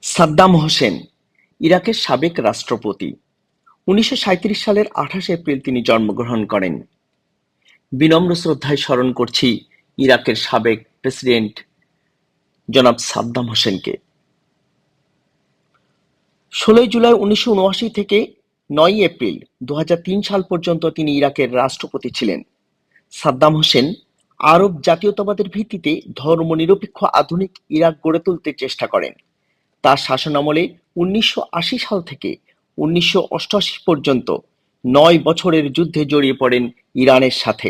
সাদ্দাম হোসেন ইরাকের সাবেক রাষ্ট্রপতি। ১৯৩৭ সালের ২৮ এপ্রিল তিনি জন্মগ্রহণ করেন। বিনম্র শ্রদ্ধায় স্মরণ করছি ইরাকের সাবেক প্রেসিডেন্ট জনাব সাদ্দাম হোসেনকে। ১৬ জুলাই ১৯৭৯ থেকে ৯ এপ্রিল ২০০৩ সাল পর্যন্ত তিনি ইরাকের রাষ্ট্রপতি ছিলেন। সাদ্দাম হোসেন আরব জাতীয়তাবাদের ভিত্তিতে ধর্মনিরপেক্ষ আধুনিক ইরাক গড়ে তুলতে চেষ্টা করেন। তার শাসনামলে ১৯৮০ সাল থেকে ১৯৮৮ পর্যন্ত ৯ বছরের যুদ্ধে জড়িয়ে পড়েন ইরানের সাথে।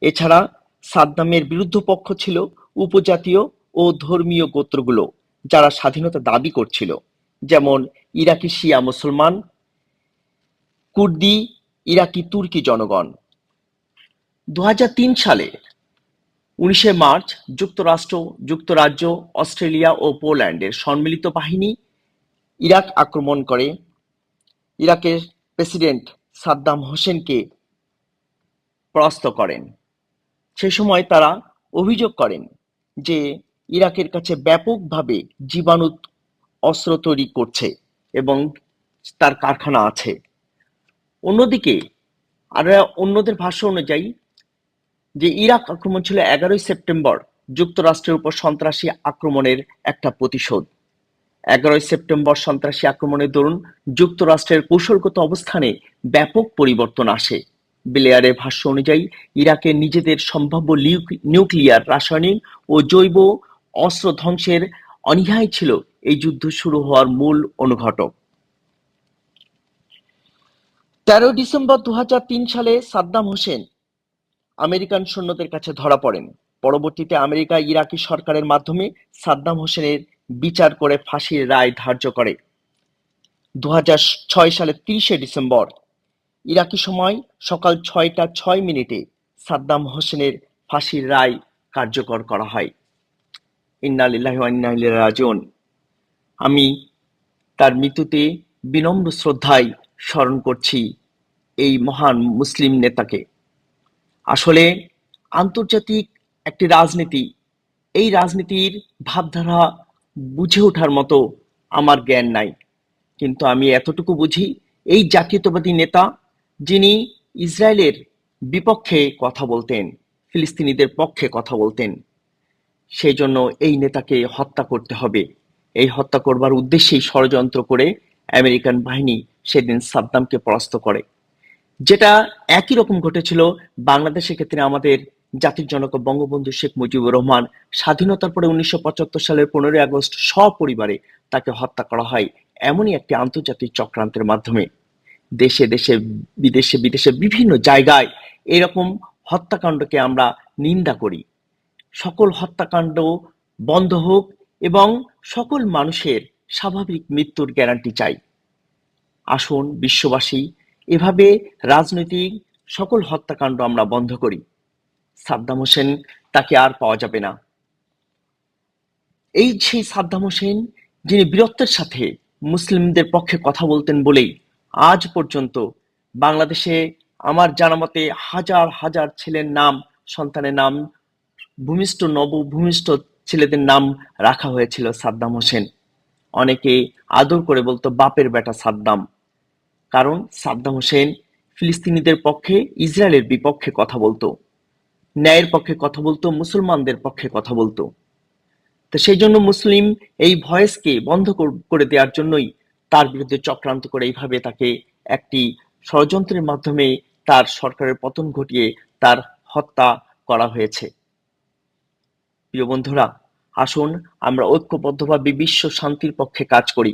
এছাড়া সাদ্দামের বিরুদ্ধ পক্ষ ছিল উপজাতীয় ও ধর্মীয় গোত্রগুলো, যারা স্বাধীনতা দাবি করছিল, যেমন ইরাকি শিয়া মুসলমান, কুর্দি, ইরাকি তুর্কি জনগণ। ২০০৩ সালে ১৯ মার্চ যুক্তরাষ্ট্র, যুক্তরাজ্য, অস্ট্রেলিয়া ও পোল্যান্ডের সম্মিলিত বাহিনী ইরাক আক্রমণ করে ইরাকের প্রেসিডেন্ট সাদ্দাম হোসেনকে পরাস্ত করেন। সে সময় তারা অভিযোগ করেন যে ইরাকের কাছে ব্যাপকভাবে জীবাণু অস্ত্র তৈরি করছে এবং তার কারখানা আছে। অন্যদিকে আর অন্যদের ভাষ্য অনুযায়ী যে ইরাক আক্রমণ ছিল ১১ সেপ্টেম্বর যুক্তরাষ্ট্রের উপর সন্ত্রাসী আক্রমণের একটা প্রতিশোধ। ১১ সেপ্টেম্বর সন্ত্রাসী আক্রমণের দরুন যুক্তরাষ্ট্রের কৌশলগত অবস্থানে ব্যাপক পরিবর্তন আসে। ব্লেয়ারের ভাষ্য অনুযায়ী ইরাকের নিজেদের সম্ভাব্য নিউক্লিয়ার, রাসায়নিক ও জৈব অস্ত্র ধ্বংসের অনীহাই ছিল এই যুদ্ধ শুরু হওয়ার মূল অনুঘটক। ১৩ ডিসেম্বর ২০০৩ সালে সাদ্দাম হোসেন আমেরিকান সৈন্যদের কাছে ধরা পড়েন। পরবর্তীতে আমেরিকা ইরাকি সরকারের মাধ্যমে সাদ্দাম হোসেনের বিচার করে ফাঁসির রায় ধার্য করে। ২০০৬ সালের ৩০ ডিসেম্বর ইরাকি সময় সকাল ৬টা ৬ মিনিটে সাদ্দাম হোসেনের ফাঁসির রায় কার্যকর করা হয়। ইন্না লিল্লাহি ওয়া ইন্না ইলাইহি রাজিউন। আমি তার মৃত্যুতে বিনম্র শ্রদ্ধায় স্মরণ করছি এই মহান মুসলিম নেতাকে। আসলে আন্তর্জাতিক একটি রাজনীতি, এই রাজনীতির ভাবধারা বুঝে ওঠার মতো আমার জ্ঞান নাই, কিন্তু আমি এতটুকু বুঝি এই জাতীয়তাবাদী নেতা, যিনি ইসরায়েলের বিপক্ষে কথা বলতেন, ফিলিস্তিনিদের পক্ষে কথা বলতেন, সেই জন্য এই নেতাকে হত্যা করতে হবে। এই হত্যা করবার উদ্দেশ্যেই ষড়যন্ত্র করে আমেরিকান বাহিনী সেদিন সাদ্দামকে পরাস্ত করে। যেটা একই রকম ঘটেছিল বাংলাদেশের ক্ষেত্রে। আমাদের জাতির জনক বঙ্গবন্ধু শেখ মুজিবুর রহমান স্বাধীনতার পরে ১৯৭৫ সালের ১৫ই আগস্ট সপরিবারে তাকে হত্যা করা হয় এমনই একটি আন্তর্জাতিক চক্রান্তের মাধ্যমে। দেশে দেশে, বিদেশে বিদেশে বিভিন্ন জায়গায় এরকম হত্যাকাণ্ডকে আমরা নিন্দা করি। সকল হত্যাকাণ্ড বন্ধ হোক এবং সকল মানুষের স্বাভাবিক মৃত্যুর গ্যারান্টি চাই। আসুন বিশ্ববাসী এভাবে রাজনৈতিক সকল হত্যাকাণ্ড আমরা বন্ধ করি। সাদ্দাম হোসেন, তাকে আর পাওয়া যাবে না। এই সেই সাদ্দাম হোসেন যিনি বীরত্বের সাথে মুসলিমদের পক্ষে কথা বলতেন বলেই আজ পর্যন্ত বাংলাদেশে আমার জানা মতে হাজার হাজার ছেলের নাম, সন্তানের নাম, ভূমিষ্ঠ নবভূমিষ্ঠ ছেলেদের নাম রাখা হয়েছিল সাদ্দাম হোসেন। অনেকে আদর করে বলতো বাপের বেটা সাদ্দাম। কারণ সাদ্দাম হোসেন ফিলিস্তিনিদের পক্ষে, ইসরায়েলের বিপক্ষে কথা বলতো, ন্যায়ের পক্ষে কথা বলতো, মুসলমানদের পক্ষে কথা বলতো। তো সেই জন্য মুসলিম এই ভয়েসকে বন্ধ করে দেওয়ার জন্যই তার বিরুদ্ধে চক্রান্ত করে এইভাবে তাকে একটি ষড়যন্ত্রের মাধ্যমে তার সরকারের পতন ঘটিয়ে তার হত্যা করা হয়েছে। প্রিয় বন্ধুরা, আসুন আমরা ঐক্যবদ্ধভাবে বিশ্ব শান্তির পক্ষে কাজ করি।